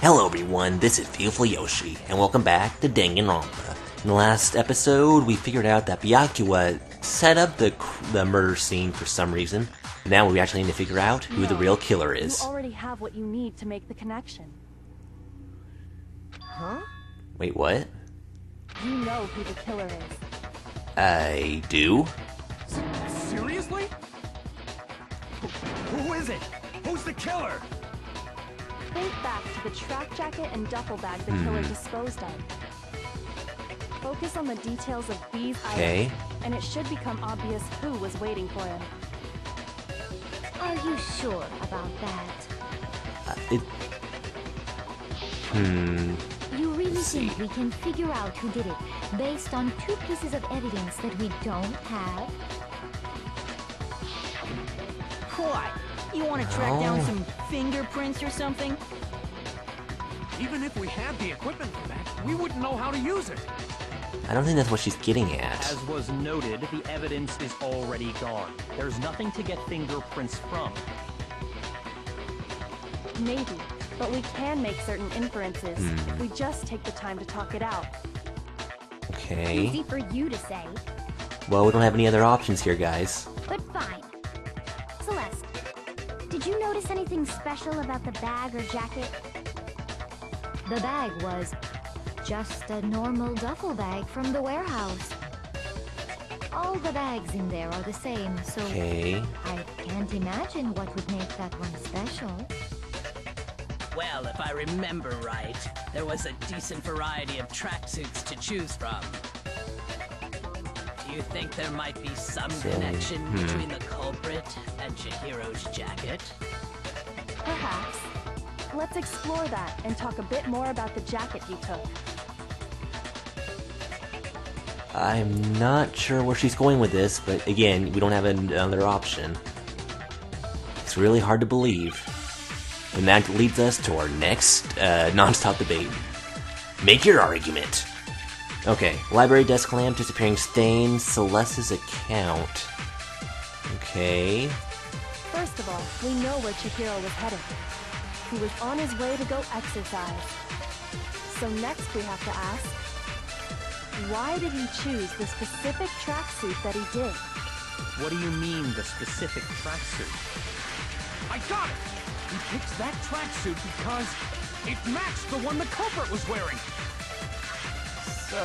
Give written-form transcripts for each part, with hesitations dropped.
Hello everyone, this is Viewtifulyoshi, and welcome back to Danganronpa. In the last episode, we figured out that Byakuya set up the murder scene for some reason. Now we actually need to figure out who the real killer is. You already have what you need to make the connection. Huh? Wait, what? You know who the killer is. I do? Seriously? Who is it? Who's the killer? Think back to the track jacket and duffel bag the killer disposed of. Focus on the details of these items, and it should become obvious who was waiting for him. Are you sure about that? You really think we can figure out who did it based on two pieces of evidence that we don't have? What? You want to track down some fingerprints or something? Even if we had the equipment for that, we wouldn't know how to use it. I don't think that's what she's getting at. As was noted, the evidence is already gone. There's nothing to get fingerprints from. Maybe, but we can make certain inferences if we just take the time to talk it out. Okay. Easy for you to say, Well, we don't have any other options here, guys. but fine. Celeste, did you notice anything special about the bag or jacket? The bag was just a normal duffel bag from the warehouse. All the bags in there are the same, so Okay. I can't imagine what would make that one special. Well, if I remember right, there was a decent variety of tracksuits to choose from. Do you think there might be some connection between the culprit and Chihiro's jacket? Perhaps. Let's explore that and talk a bit more about the jacket you took. I'm not sure where she's going with this, but again, we don't have another option. It's really hard to believe. And that leads us to our next non-stop debate. Make your argument. Okay, library desk lamp, disappearing stain, Celeste's account. Okay. First of all, we know where Chihiro was headed. He was on his way to go exercise. So next we have to ask, why did he choose the specific tracksuit that he did? What do you mean, the specific tracksuit? I got it! He picked that tracksuit because it matched the one the culprit was wearing. So,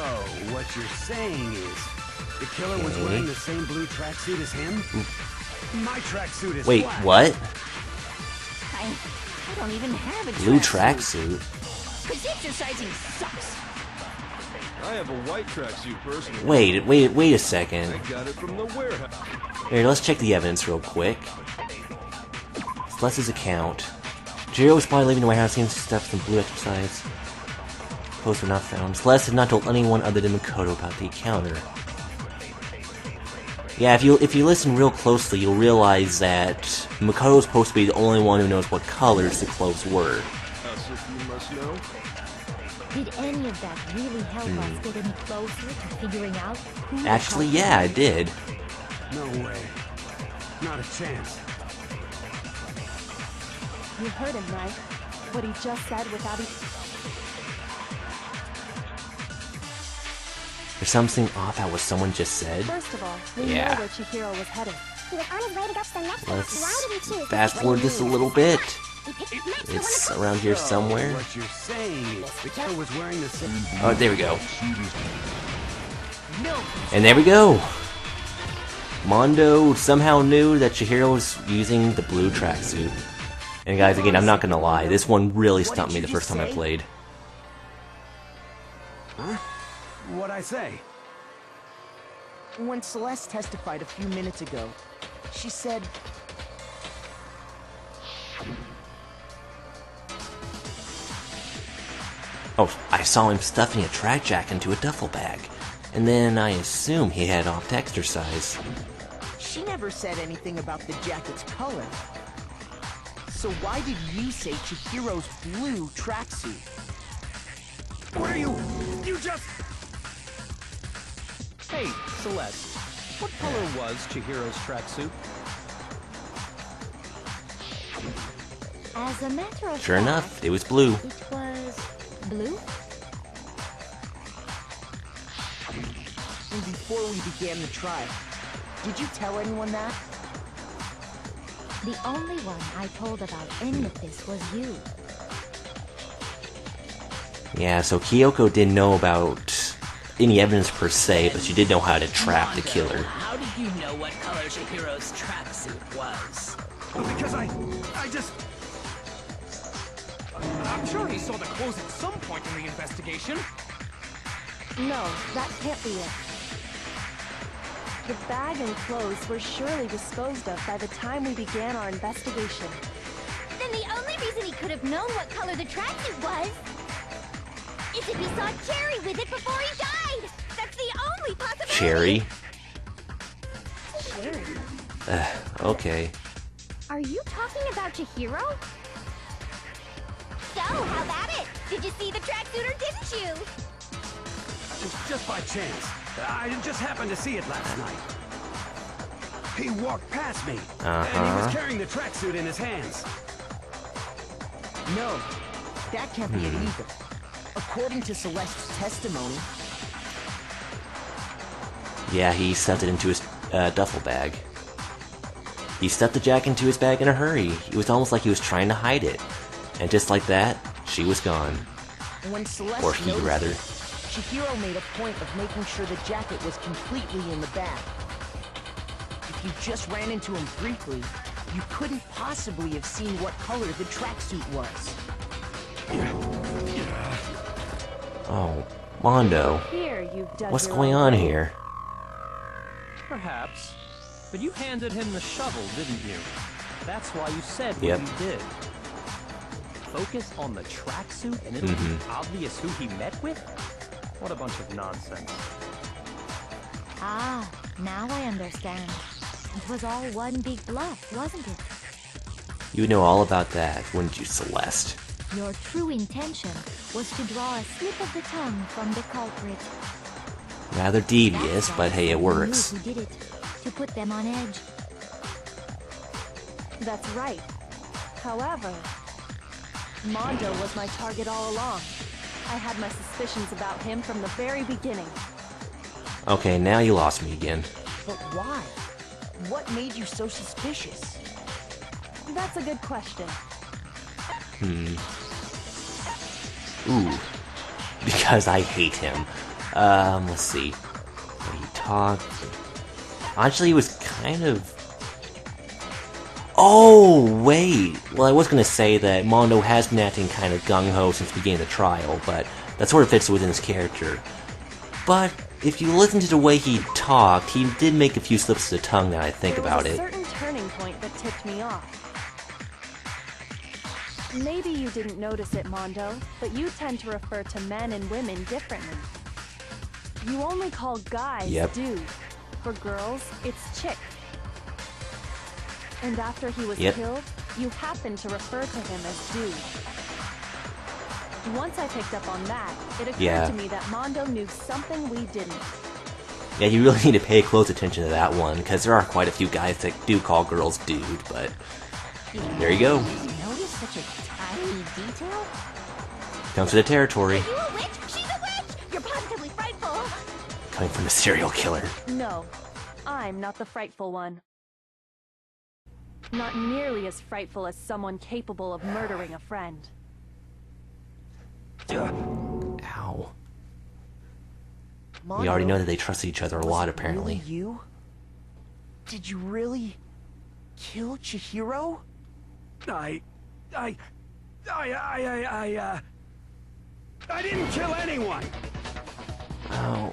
what you're saying is, the killer was wearing the same blue tracksuit as him? My tracksuit is Wait, black. what? I don't even have a Blue tracksuit? Because exercising sucks. I have a white tracksuit personally. Wait a second. I got it from the warehouse. Here, let's check the evidence real quick. Celeste's account. Chihiro was probably leaving the warehouse, seeing stuff from blue exercise. Posts were not found. Celeste had not told anyone other than Makoto about the encounter. Yeah, if you listen real closely, you'll realize that Makoto was supposed to be the only one who knows what colors the clothes were. As if you must know. Did any of that really help us get any closer to figuring out who... Actually, yeah, I did. No way. Not a chance. You heard him, right? What he just said without even... There's something off at what someone just said. First of all, we know where Chihiro was headed. He was on his way to go to the next Let's Why did he choose fast forward this a little bit. It's around here somewhere. What you're saying is, the killer was wearing the same... Oh, there we go. And there we go. Mondo somehow knew that Chihiro was using the blue tracksuit. And guys, again, I'm not gonna lie, this one really stumped me the first time I played. Huh? What'd I say? When Celeste testified a few minutes ago, she said... Oh, I saw him stuffing a track jacket into a duffel bag. And then I assume he headed off to exercise. She never said anything about the jacket's color. So why did you say Chihiro's blue tracksuit? What are you... You just... Hey, Celeste, what color was Chihiro's tracksuit? As a matter of Sure fact, enough, it was blue. it was Blue? And before we began the trial, did you tell anyone that? The only one I told about any of this was you. Yeah, so Kyoko didn't know about any evidence per se, but she did know how to trap the killer. How did you know what color Chihiro's tracksuit was? Because I just... I'm sure he saw the clothes at some point in the investigation. No, that can't be it. The bag and clothes were surely disposed of by the time we began our investigation. Then the only reason he could have known what color the tracksuit was is if he saw Cherry with it before he died! That's the only possibility! Cherry? Cherry? Okay. Are you talking about Chihiro? So, how about it? Did you see the tracksuit or didn't you? Just by chance. I just happened to see it last night. He walked past me, and he was carrying the tracksuit in his hands. No, that can't be it either. According to Celeste's testimony... Yeah, he stuffed it into his duffel bag. He stuffed the jacket into his bag in a hurry. It was almost like he was trying to hide it. And just like that, she was gone. When Celeste Or he, noticed rather. it, Chihiro made a point of making sure the jacket was completely in the bag. If you just ran into him briefly, you couldn't possibly have seen what color the tracksuit was. Oh, Mondo. Here, you dug What's your going own on grave. here? Perhaps. But you handed him the shovel, didn't you? That's why you said what Yep. you did. Focus on the tracksuit and it'll be obvious who he met with? What a bunch of nonsense. Ah, now I understand. It was all one big bluff, wasn't it? You know all about that, wouldn't you, Celeste? Your true intention was to draw a slip of the tongue from the culprit. Rather devious, That's but why hey, it you works. knew who did it, to put them on edge. That's right. However, Mondo was my target all along. I had my suspicions about him from the very beginning. Okay, now you lost me again. But why? What made you so suspicious? That's a good question. Ooh. Because I hate him. Let's see. He talked... Actually, he was kind of... Oh, wait! Well, I was gonna say that Mondo has been acting kind of gung-ho since the beginning of the trial, but that sort of fits within his character. But if you listen to the way he talked, he did make a few slips of the tongue now I think about it. There was a certain turning point that tipped me off. Maybe you didn't notice it, Mondo, but you tend to refer to men and women differently. You only call guys dude. For girls, it's chick. And after he was killed, you happened to refer to him as dude. Once I picked up on that, it occurred to me that Mondo knew something we didn't. Yeah, you really need to pay close attention to that one, because there are quite a few guys that do call girls dude, but there you go. Did you notice such a tiny detail? Comes to the territory. Are you a witch? She's a witch! You're positively frightful! Coming from a serial killer. No, I'm not the frightful one. Not nearly as frightful as someone capable of murdering a friend. Ow. Mondo, We already know that they trusted each other a was lot, it apparently. Really you? Did you really kill Chihiro? I didn't kill anyone! Oh.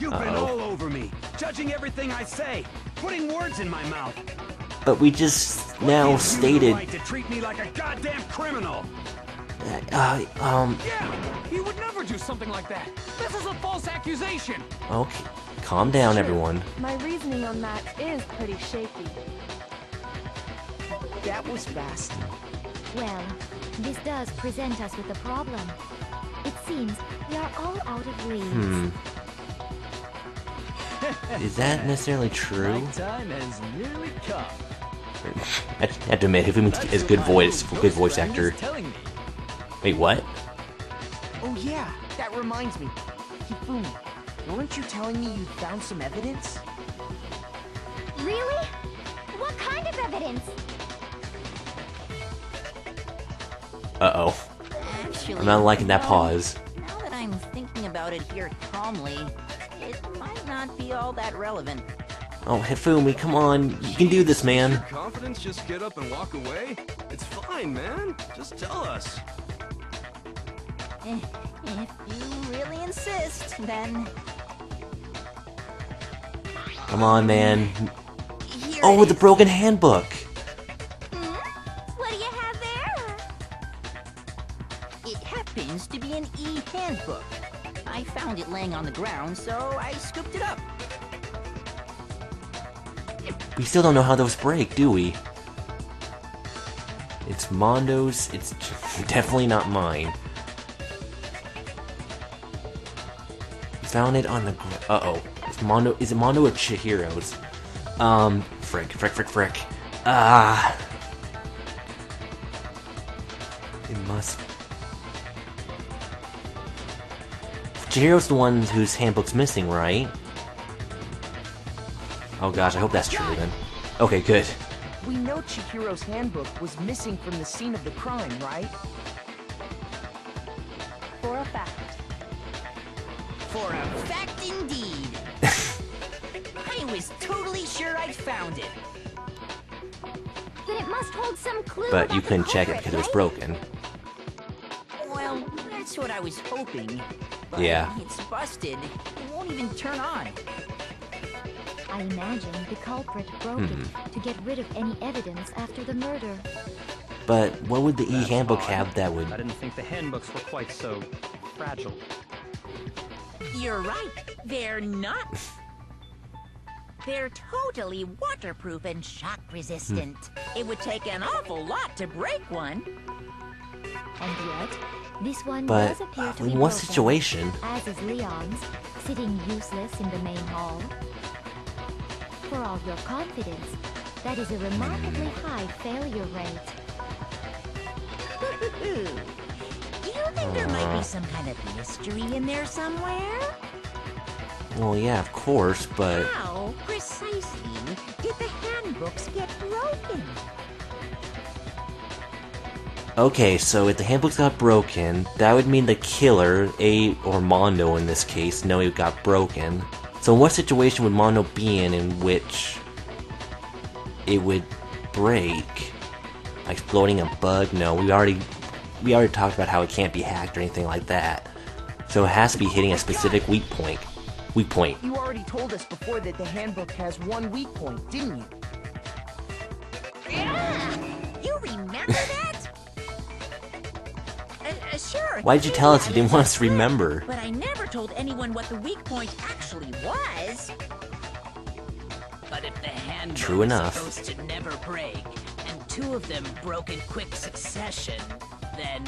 You've been all over me, judging everything I say, putting words in my mouth. But we just now stated... You the right to treat me like a goddamn criminal! Yeah, he would never do something like that. This is a false accusation. Okay, calm down, everyone. My reasoning on that is pretty shaky. That was fast. Well, this does present us with a problem. It seems we are all out of leads. Is that necessarily true? My time has nearly come. I have to admit, if he is a good voice actor. Wait, what? Oh yeah, that reminds me. Hifumi, weren't you telling me you found some evidence? Really? What kind of evidence? Uh-oh. Actually, I'm not liking that pause. Now that I'm thinking about it here calmly, it might not be all that relevant. Oh, Hifumi, come on. You can do this, man. Your confidence, just get up and walk away? It's fine, man. Just tell us. If you really insist, then... Come on, man. Here Oh, it the is. broken handbook. What do you have there? It happens to be an e-handbook. I found it laying on the ground, so I scooped it up. We still don't know how those break, do we? It's Mondo's. It's definitely not mine. Found it on the uh-oh. It's Mondo. Is it Mondo or Chihiro's? Frick. Ah. It must. Chihiro's the one whose handbook's missing, right? Oh gosh, I hope that's true then. Okay, good. We know Chihiro's handbook was missing from the scene of the crime, right? For a fact. For a fact indeed. I was totally sure I'd found it. Then it must hold some clue. But about you the couldn't check it culprit, because it was right? broken. Well, that's what I was hoping. But Yeah. it's busted. It won't even turn on. I imagine the culprit broke it to get rid of any evidence after the murder. But what would the That's e-handbook odd. have that would... I didn't think the handbooks were quite so fragile. You're right. They're not. They're totally waterproof and shock resistant. It would take an awful lot to break one. And yet, this one But does appear to in be what broken, situation? as is Leon's, sitting useless in the main hall. For all your confidence, that is a remarkably high failure rate. Do you think there might be some kind of mystery in there somewhere? Well, yeah, of course, but... How precisely did the handbooks get broken? Okay, so if the handbooks got broken, that would mean the killer, or Mondo in this case, know it got broken. So what situation would Mondo be in which it would break? Like floating a bug? No, we already talked about how it can't be hacked or anything like that. So it has to be hitting a specific weak point. Weak point. You already told us before that the handbook has one weak point, didn't you? You remember that? Sure. Why did you tell us you didn't want us to remember? But I never told anyone what the weak point actually was. But if the handbook True enough. is supposed to never break, and two of them broke in quick succession, then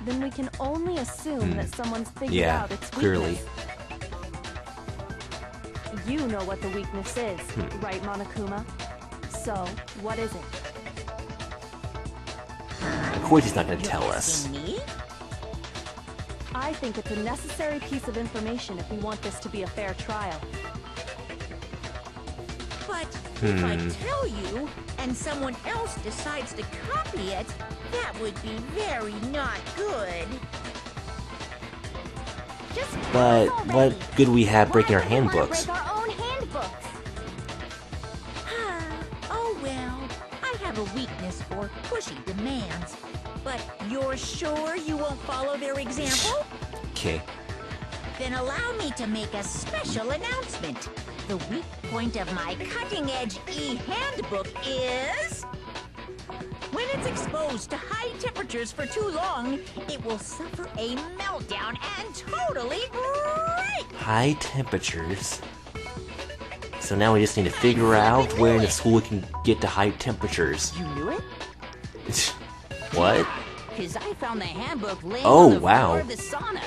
Then we can only assume that someone's figured Yeah, out its weakness. clearly. You know what the weakness is, right, Monokuma? So, what is it? Of course he's not going to tell us. Asking me? I think it's a necessary piece of information if we want this to be a fair trial. But if I tell you, and someone else decides to copy it, that would be very not good. Just But pass what already. good we have breaking our Why would we wanna handbooks? break our own handbooks? Oh well, I have a weakness for pushy demands. But you're sure you won't follow their example? Okay. Then allow me to make a special announcement. The weak point of my cutting-edge e-handbook is... when it's exposed to high temperatures for too long, it will suffer a meltdown and totally break! High temperatures. So now we just need to figure out where in the school we can get to high temperatures. You knew it? What? Because I found the handbook laying Oh, on the wow. floor of the sauna.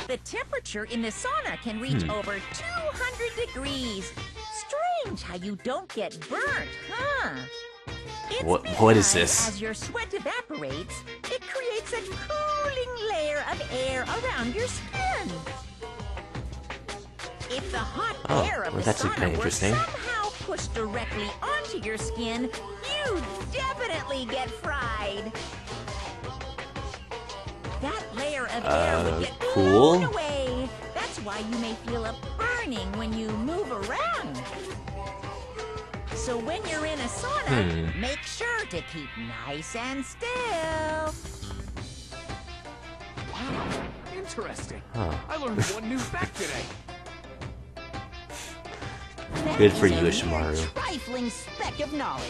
The temperature in the sauna can reach over 200 degrees. Strange how you don't get burnt, huh? It's What is because this? As your sweat evaporates, it creates creates a cooling layer of air around your skin. If the hot air of the that's sauna kinda were interesting. somehow pushed directly onto your skin, you'd definitely get fried. That layer of air would get cool. blown away. That's why you may feel a burning when you move around. So when you're in a sauna, make sure to keep nice and still. Wow, interesting. Huh. I learned one new fact today. Good for That you, is a mere Ishimaru. trifling speck of knowledge.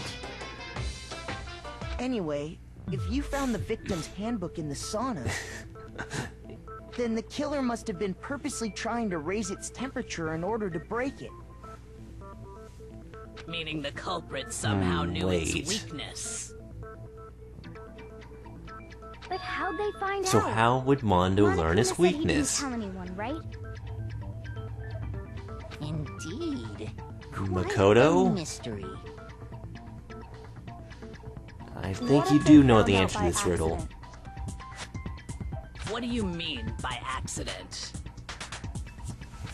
Anyway, if you found the victim's handbook in the sauna, then the killer must have been purposely trying to raise its temperature in order to break it. Meaning the culprit somehow knew its wait. weakness. But how'd they find So out? how would Mondo learn his Monokuma said he didn't weakness? tell anyone, right? Indeed. Quite a Makoto? mystery. I What think if you they do know found the out answer to by this riddle. accident? What do you mean by accident?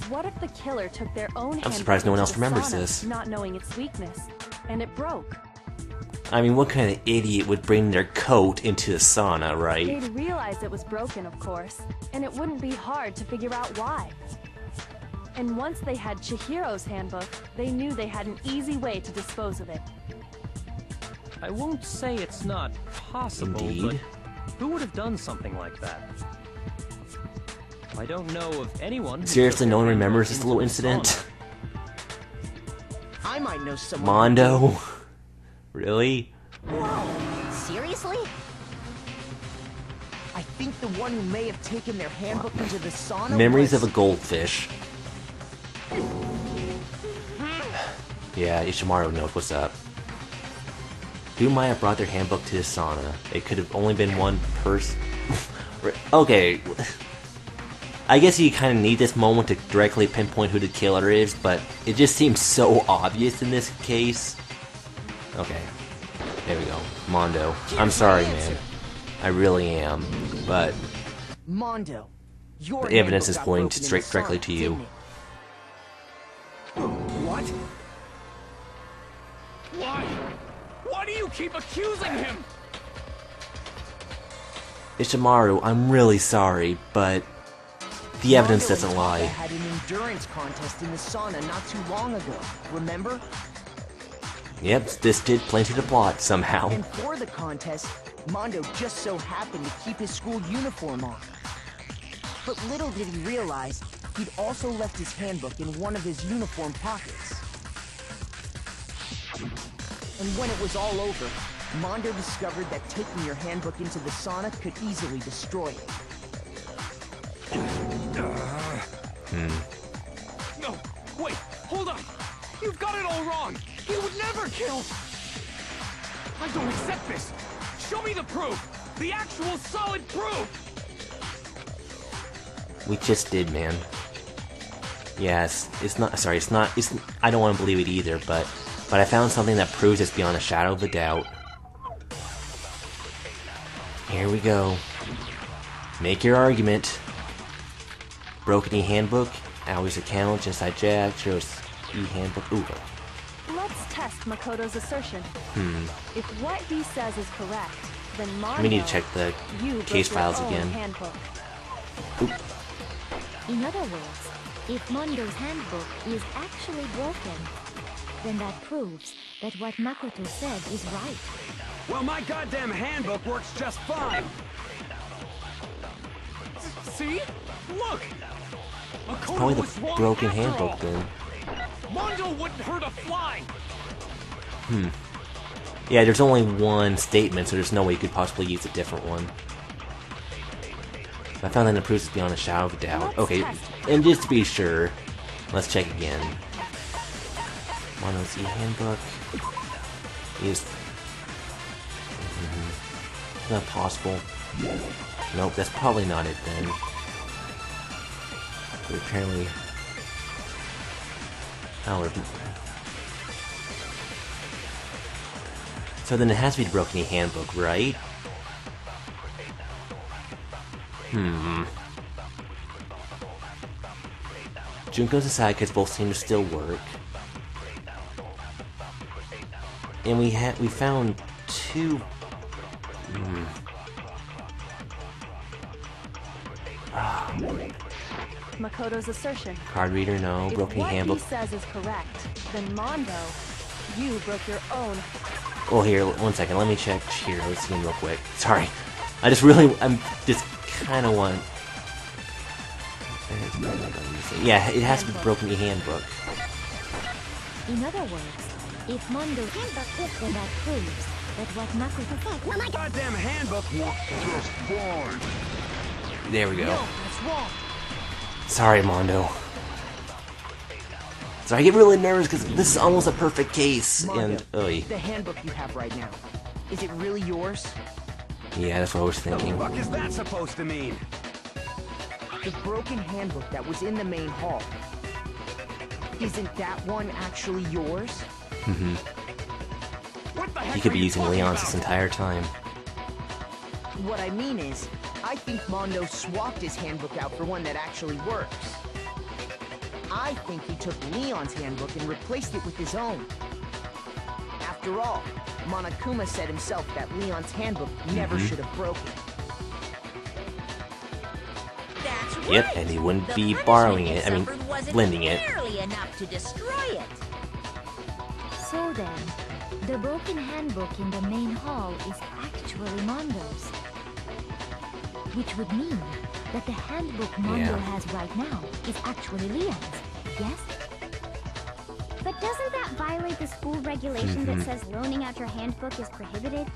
What if the killer took their own handbook surprised no one into else the remembers sauna, this. not knowing its weakness, and it broke? I mean, what kind of idiot would bring their coat into the sauna, right? They'd realize it was broken, of course, and it wouldn't be hard to figure out why. And once they had Chihiro's handbook, they knew they had an easy way to dispose of it. I won't say it's not possible, Indeed. but who would have done something like that? I don't know of anyone. who Seriously, took no one their remembers handbook this little into the incident? sauna. I might know someone. Mondo? Really? Whoa, seriously? I think the one who may have taken their handbook into the sauna Memories was... of a goldfish. Yeah, Ishimaru knows what's up. Who might have brought their handbook to the sauna? It could have only been one person. Okay. I guess you kind of need this moment to directly pinpoint who the killer is, but it just seems so obvious in this case. Okay. There we go. Mondo. I'm sorry, man. I really am. But Mondo. Your the evidence is handbook got pointing broken in straight the directly sauna, to you. didn't it? What? Why? Why do you keep accusing him? Ishimaru, I'm really sorry, but the evidence Mondo doesn't and lie. Taka had an endurance contest in the sauna not too long ago. Remember? Yep, this did play to the plot somehow. And for the contest, Mondo just so happened to keep his school uniform on. But little did he realize, he'd also left his handbook in one of his uniform pockets. And when it was all over, Mondo discovered that taking your handbook into the sauna could easily destroy it. No, wait, hold on. You've got it all wrong. He would never kill. I don't accept this. Show me the proof. The actual solid proof. We just did, man. Yes, it's not. Sorry, it's not. It's. I don't want to believe it either, but I found something that proves it's beyond a shadow of a doubt. Here we go. Make your argument. Broken e-handbook. Hours account. Inside Jack. Shows e-handbook. Ooh. Let's test Makoto's assertion. If what he says is correct, then Mondo, We need to check the you case broke your files own again. handbook. In other words, if Mondo's handbook is actually broken, then that proves that what Makoto said is right. Well, my goddamn handbook works just fine. See? Look. Makoto Probably was the wrong broken after handbook all. then. Mondo wouldn't hurt a fly. Yeah, there's only one statement, so there's no way you could possibly use a different one. I found that it proves it's beyond a shadow of a doubt. Let's Okay, test. and just to be sure, let's check again. Mondo's e-handbook is not possible. Nope, that's probably not it then. But apparently, so then it has to be the broken e-handbook, right? Junko's aside because both seem to still work. And we found two... Makoto's assertion. Card reader, no. If Broken what handbook. he says is correct, then Mondo, you broke your own. Oh, here, one second. Let me check Chihiro's scene real quick. Sorry. I'm just kind of want... Yeah, it has to be Broken Handbook. In other words, if Mondo's handbook, then that proves that what Makoto said. Oh my goddamn handbook works just fine. There we go. No, that's wrong. Sorry, Mondo. So I get really nervous because this is almost a perfect case. Mondo, And, oy. the handbook you have right now, is it really yours? Yeah, that's what I was What thinking. the fuck is that supposed to mean? The broken handbook that was in the main hall. Isn't that one actually yours? What the heck He could are be you using talking Leon's about? this entire time. What I mean is, I think Mondo swapped his handbook out for one that actually works. I think he took Leon's handbook and replaced it with his own. After all, Monokuma said himself that Leon's handbook never should have broken. That's right. Yep, and he wouldn't The be punishment borrowing it it, I mean, suffered wasn't lending it. nearly enough to destroy it. So then, the broken handbook in the main hall is actually Mondo's. Which would mean that the handbook Mondo has right now is actually Leon's, yes? But doesn't that violate the school regulation that says loaning out your handbook is prohibited?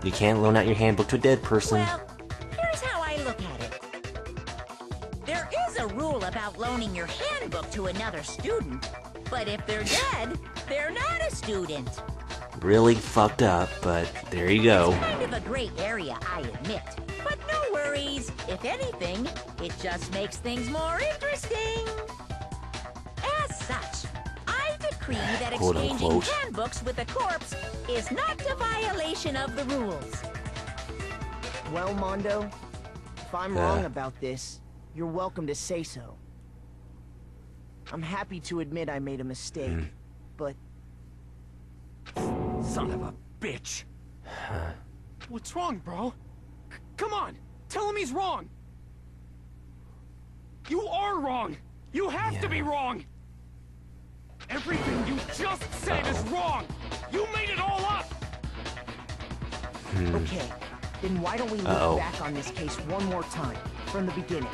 You can't loan out your handbook to a dead person. Well, here's how I look at it. There is a rule about loaning your handbook to another student, but if they're dead, they're not a student. Really fucked up, but there you go. It's kind of a gray area, I admit. But no worries. If anything, it just makes things more interesting. As such, I decree that Quote, exchanging unquote. handbooks with a corpse is not a violation of the rules. Well, Mondo, if I'm wrong about this, you're welcome to say so. I'm happy to admit I made a mistake, but... Son of a bitch. What's wrong, bro? Come on, tell him he's wrong. You are wrong. You have to be wrong. Everything you just said is wrong. You made it all up. Okay, then why don't we look back on this case one more time, from the beginning.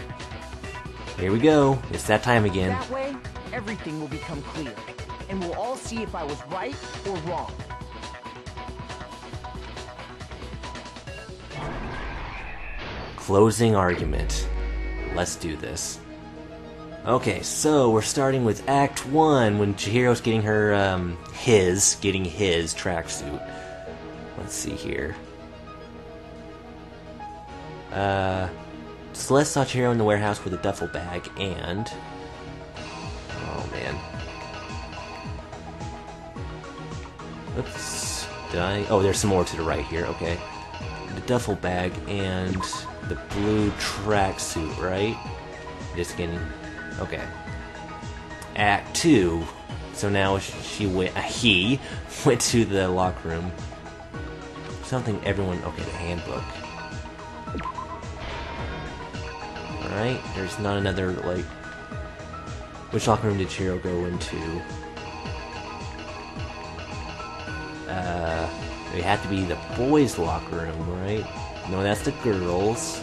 Here we go. It's that time again. That way, everything will become clear, and we'll all see if I was right or wrong. Closing argument. Let's do this. Okay, so we're starting with Act 1 when Chihiro's getting her, his tracksuit. Let's see here. Celeste saw Chihiro in the warehouse with a duffel bag and... Oh, man. Oops. Did I... Oh, there's some more to the right here, okay. The duffel bag and the blue tracksuit, right? Just getting... Okay. Act 2. So now he went to the locker room. Something everyone... Okay, the handbook. Alright, there's not another, like... Which locker room did Chihiro go into? It had to be the boys' locker room, right? No, that's the girls.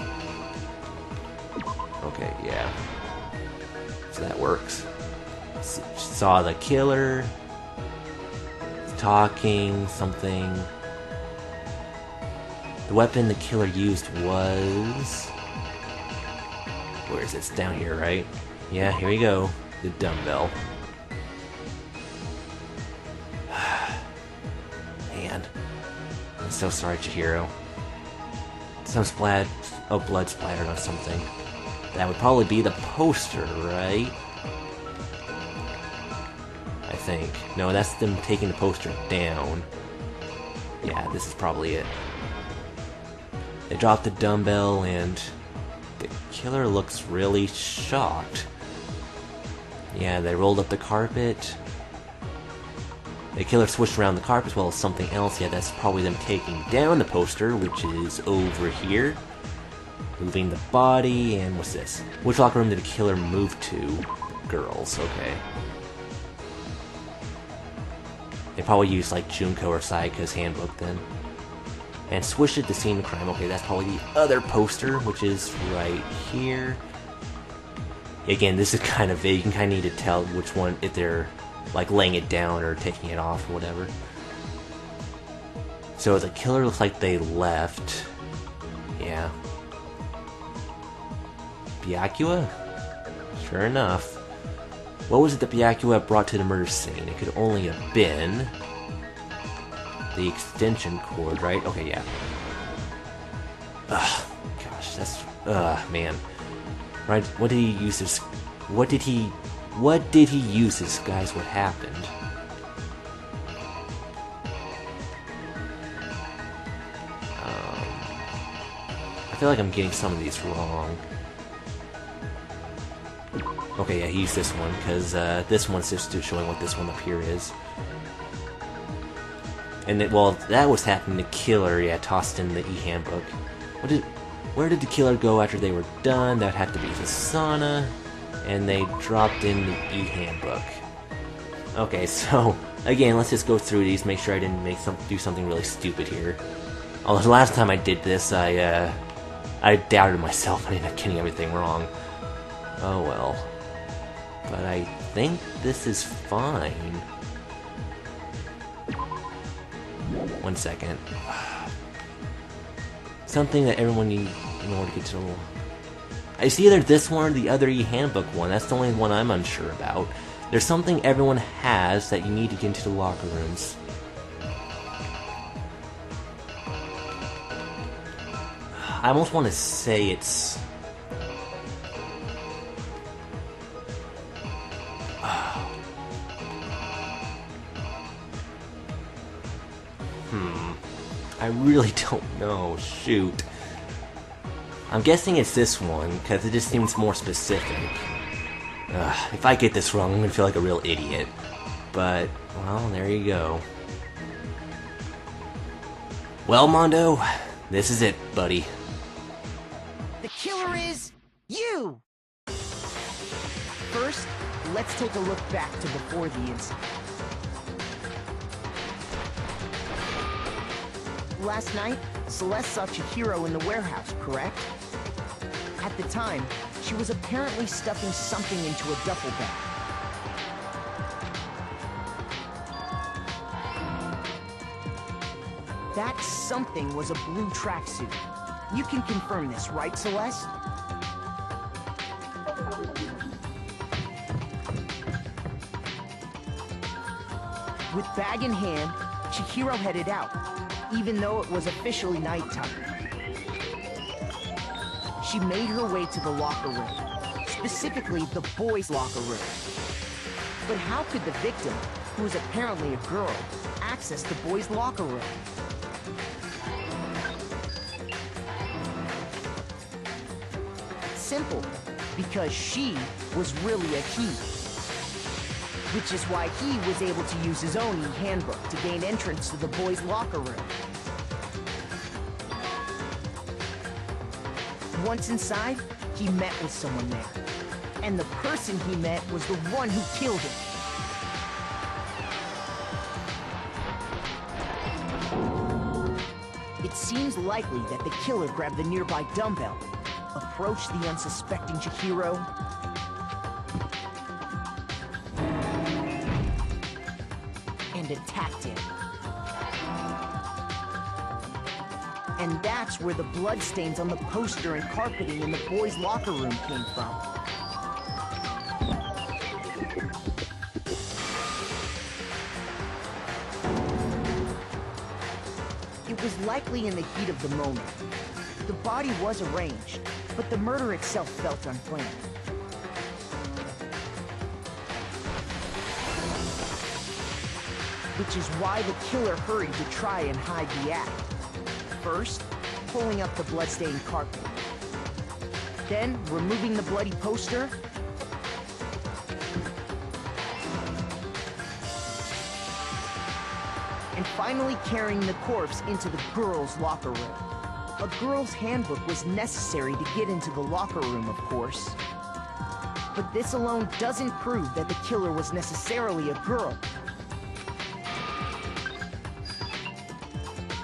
Okay, yeah. So that works. Saw the killer. Talking, something. The weapon the killer used was... Where is it? It's down here, right? Yeah, here we go. The dumbbell. Man. I'm so sorry, Chihiro. Some blood splattered on something. That would probably be the poster, right? I think. No, that's them taking the poster down. Yeah, this is probably it. They dropped the dumbbell and killer looks really shocked. Yeah, they rolled up the carpet. The killer switched around the carpet as well as something else. Yeah, that's probably them taking down the poster, which is over here. Moving the body, and what's this? Which locker room did the killer move to? Girls, okay. They probably used like Junko or Sayaka's handbook then. And switched it to scene of crime. Okay, that's probably the other poster, which is right here. Again, this is kind of vague. You can kind of need to tell which one, if they're like laying it down or taking it off or whatever. So the killer looks like they left. Yeah. Byakuya? Sure enough. What was it that Byakuya brought to the murder scene? It could only have been the extension cord, right? Okay, yeah. Ugh, gosh, that's... man. Right, what did he use this... What did he use this, guys? What happened? I feel like I'm getting some of these wrong. Okay, yeah, he used this one, because this one's just showing what this one up here is. And while that was happening, the killer, yeah, tossed in the e-handbook. Where did the killer go after they were done? That had to be the sauna. And they dropped in the e-handbook. Okay, so, again, let's just go through these, make sure I didn't do something really stupid here. Although the last time I did this, I doubted myself and ended up getting everything wrong. Oh well. But I think this is fine. 1 second. Something that everyone needs in order to get to the... It's either this one or the other e-handbook one. That's the only one I'm unsure about. There's something everyone has that you need to get into the locker rooms. I almost want to say it's... I really don't know. Shoot. I'm guessing it's this one, because it just seems more specific. If I get this wrong, I'm going to feel like a real idiot. But, well, there you go. Well, Mondo, this is it, buddy. The killer is... you! First, let's take a look back to before the incident. Last night, Celeste saw Chihiro in the warehouse, correct? At the time, she was apparently stuffing something into a duffel bag. That something was a blue tracksuit. You can confirm this, right, Celeste? With bag in hand, Chihiro headed out, even though it was officially nighttime. She made her way to the locker room, specifically the boys' locker room. But how could the victim, who was apparently a girl, access the boys' locker room? Simple, because she was really a he. Which is why he was able to use his own e-handbook to gain entrance to the boys' locker room. Once inside, he met with someone there. And the person he met was the one who killed him. It seems likely that the killer grabbed the nearby dumbbell, approached the unsuspecting Chihiro, and attacked him. And that's where the bloodstains on the poster and carpeting in the boys' locker room came from. It was likely in the heat of the moment. The body was arranged, but the murder itself felt unplanned. Which is why the killer hurried to try and hide the act. First, pulling up the bloodstained carpet. Then, removing the bloody poster, and finally carrying the corpse into the girls' locker room. A girl's handbook was necessary to get into the locker room, of course. But this alone doesn't prove that the killer was necessarily a girl.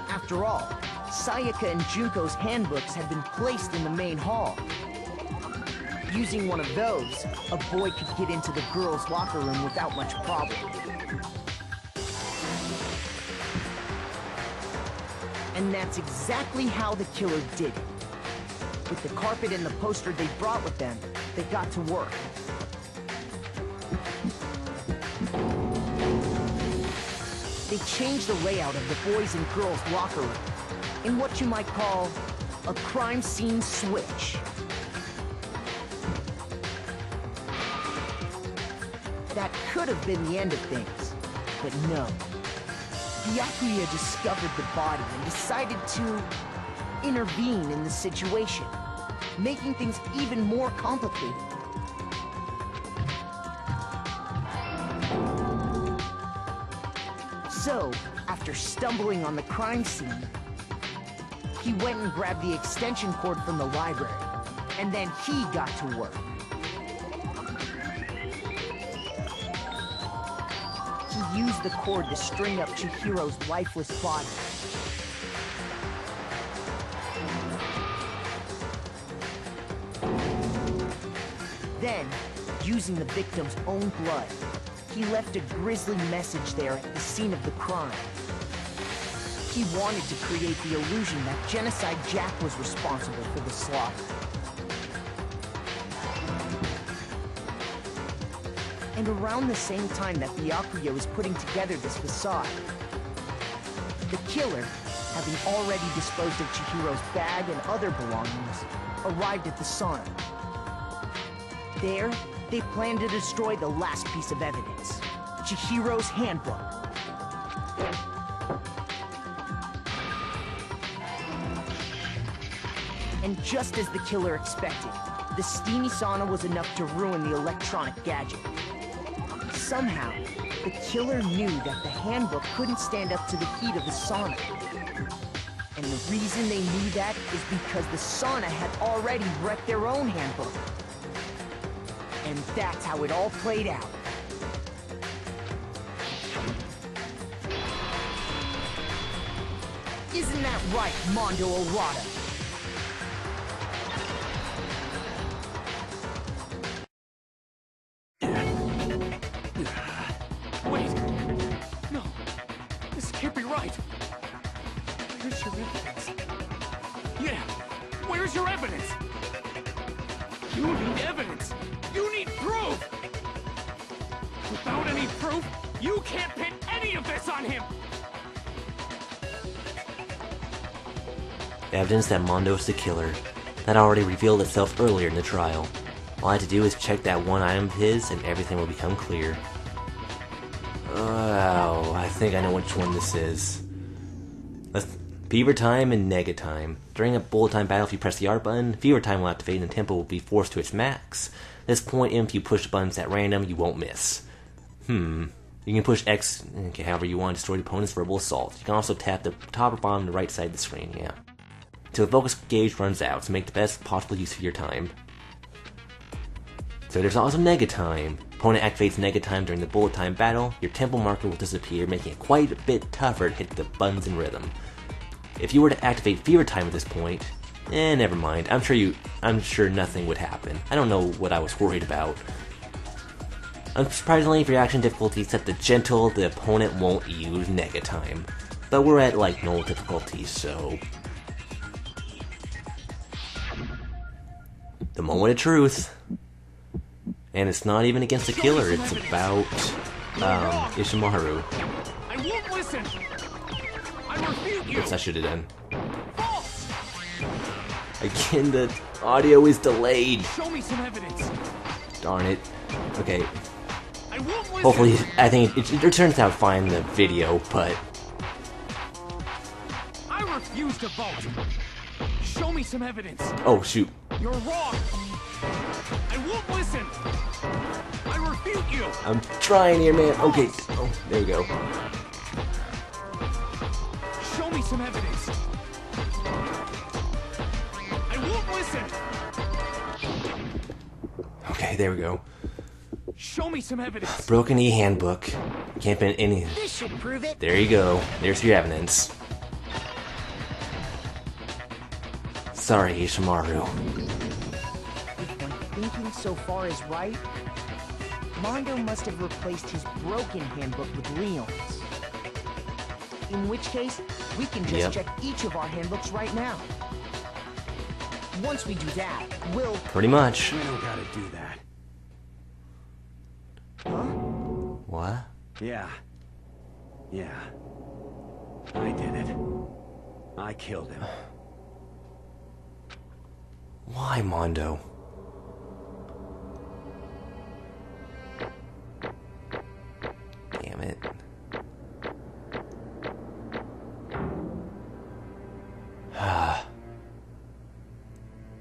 After all, Sayaka and Junko's handbooks had been placed in the main hall. Using one of those, a boy could get into the girls' locker room without much problem. And that's exactly how the killer did it. With the carpet and the poster they brought with them, they got to work. They changed the layout of the boys' and girls' locker room in what you might call a crime scene switch. That could have been the end of things, but no. Byakuya discovered the body and decided to intervene in the situation, making things even more complicated. So, after stumbling on the crime scene, he went and grabbed the extension cord from the library, and then he got to work. He used the cord to string up Chihiro's lifeless body. Then, using the victim's own blood, he left a grisly message there at the scene of the crime. He wanted to create the illusion that Genocide Jack was responsible for the slaughter. And around the same time that Byakuya was putting together this facade, the killer, having already disposed of Chihiro's bag and other belongings, arrived at the sauna. There, they planned to destroy the last piece of evidence, Chihiro's handbook. And just as the killer expected, the steamy sauna was enough to ruin the electronic gadget. Somehow, the killer knew that the handbook couldn't stand up to the heat of the sauna. And the reason they knew that is because the sauna had already wrecked their own handbook. And that's how it all played out. Isn't that right, Mondo Orada? Wait! No! This can't be right! Where's your evidence? Yeah! Where's your evidence? You need evidence! You need proof! Without any proof, you can't pin any of this on him! Evidence that Mondo's the killer. That already revealed itself earlier in the trial. All I had to do is check that one item of his and everything will become clear. Oh, I think I know which one this is. Fever Time and Nega Time. During a bullet time battle, if you press the R button, Fever Time will activate and the tempo will be forced to its max. At this point, if you push buttons at random, you won't miss. You can push X however you want to destroy the opponent's verbal assault. You can also tap the top or bottom on the right side of the screen, yeah. Until the focus gauge runs out, so make the best possible use of your time. So there's also Nega Time. Opponent activates Nega Time during the bullet time battle, your tempo marker will disappear, making it quite a bit tougher to hit the buttons in rhythm. If you were to activate Fever Time at this point, never mind. I'm sure nothing would happen. I don't know what I was worried about. Unsurprisingly, for reaction difficulty set to gentle, the opponent won't use Nega Time. But we're at like normal difficulty, so... The moment of truth. And it's not even against the killer, it's about Ishimaru. I won't listen! I refute you! Oops, I should have done. False! Again, the audio is delayed. Show me some evidence! Darn it. Okay. I won't listen! Hopefully, I think it turns out fine in the video, but... I refuse to vote! Show me some evidence! Oh, shoot. You're wrong. I won't listen. I refute you. I'm trying here, man. Okay. Oh, there we go. Show me some evidence. I won't listen. Okay, there we go. Show me some evidence. Broken e-handbook. Can't pin any. This should prove it. There you go. There's your evidence. Sorry, Ishimaru. If my thinking so far is right, Mondo must have replaced his broken handbook with Leon's. In which case, we can just check each of our handbooks right now. Once we do that, we'll... Pretty much. We don't gotta do that. Huh? What? Yeah. I did it. I killed him. Why, Mondo? Damn it.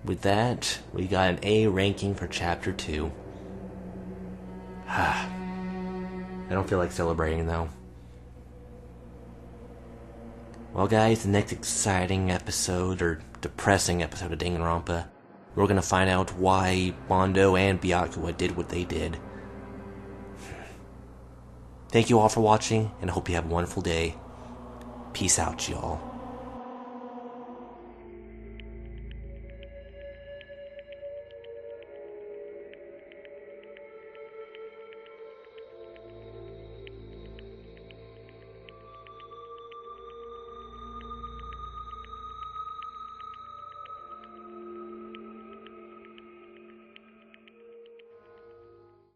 With that, we got an A ranking for Chapter 2. I don't feel like celebrating, though. Well, guys, the next exciting episode, or depressing episode of Danganronpa, we're gonna find out why Mondo and Byakuya did what they did. Thank you all for watching, and I hope you have a wonderful day. Peace out, y'all.